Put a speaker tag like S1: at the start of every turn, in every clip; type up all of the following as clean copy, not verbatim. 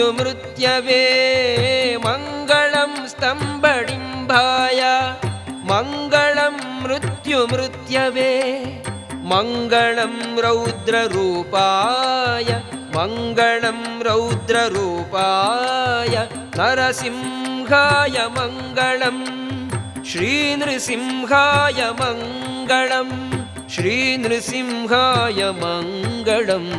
S1: मृत्युमृत्यवे मङ्गलं स्तम्भडिम्बाय मङ्गलं मृत्युमृत्यवे मङ्गलं रौद्ररूपाय मङ्गलं रौद्ररूपाय नरसिंहाय मङ्गलं श्रीनृसिंहाय मङ्गलं श्रीनृसिंहाय मङ्गलम्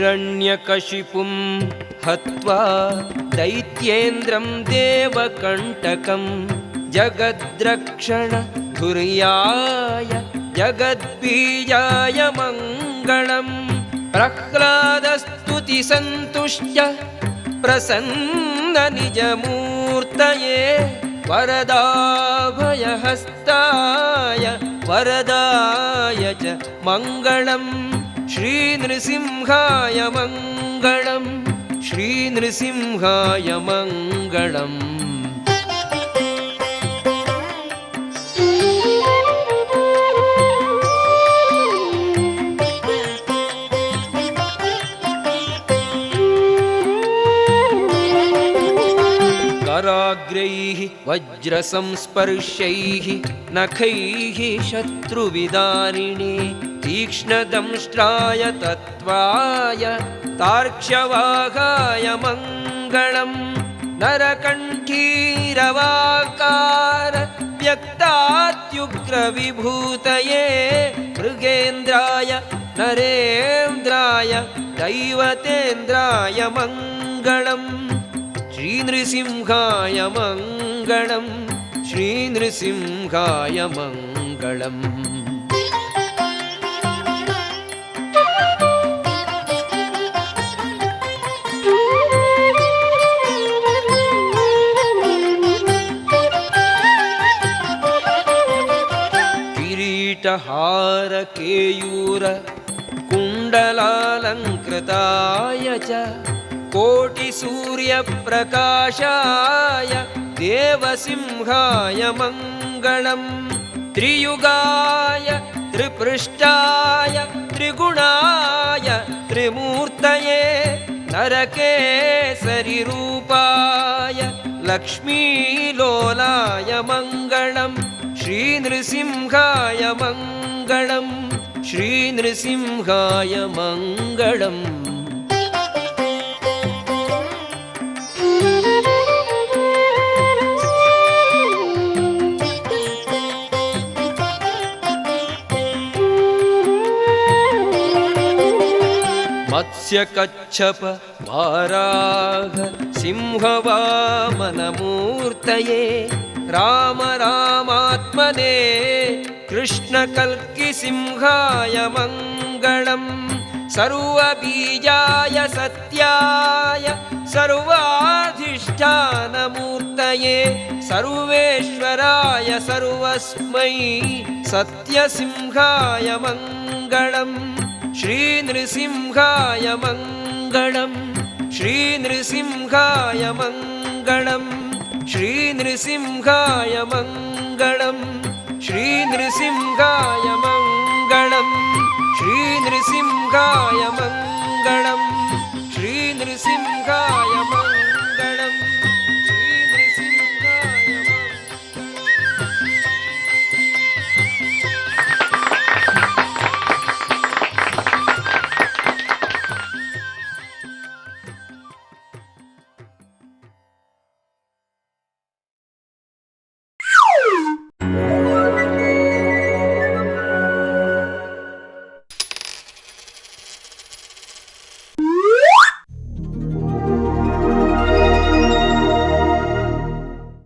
S1: हिरण्यकशिपुं हत्वा दैत्येन्द्रं देवकण्टकं जगद्रक्षण धुर्याय जगद्बीजाय मङ्गलं प्रह्लादस्तुतिसन्तुष्य प्रसन्न निजमूर्तये वरदाभयहस्ताय वरदाय च मङ्गलम् श्रीनृसिंहाय मङ्गलं श्रीनृसिंहाय मङ्गलम् कराग्रैः वज्रसंस्पर्शैः नखैः शत्रुविदारिणे तीक्ष्णदंष्ट्राय तत्त्वाय तार्क्ष्यवाहाय मङ्गलं नरकण्ठीरवाकार व्यक्तात्युग्रविभूतये मृगेन्द्राय नरेन्द्राय दैवतेन्द्राय मङ्गलम् श्रीनृसिंहाय मङ्गलं श्रीनृसिंहाय मङ्गलम् किरीटहार केयूर कुण्डलालङ्कृताय च कोटिसूर्यप्रकाशाय देवसिंहाय मङ्गलं त्रियुगाय त्रिपृष्ठाय त्रिगुणाय त्रिमूर्तये नरकेसरिरूपाय लक्ष्मीलोलाय मङ्गलं श्रीनृसिंहाय मङ्गलं श्रीनृसिंहाय मङ्गलम् मत्स्यकच्छप वाराह सिंहवामनमूर्तये राम रामात्मने कृष्णकल्किसिंहाय मङ्गलं सर्वबीजाय सत्याय सर्वाधिष्ठानमूर्तये सर्वेश्वराय सर्वस्मै सत्यसिंहाय मङ्गलम् श्रीनृसिंहाय मङ्गलं श्रीनृसिंहाय मङ्गलं श्रीनृसिंहाय मङ्गलं श्रीनृसिंहाय मङ्गलं श्रीनृसिंहाय मङ्गलं श्रीनृसिंहाय मङ्गलम्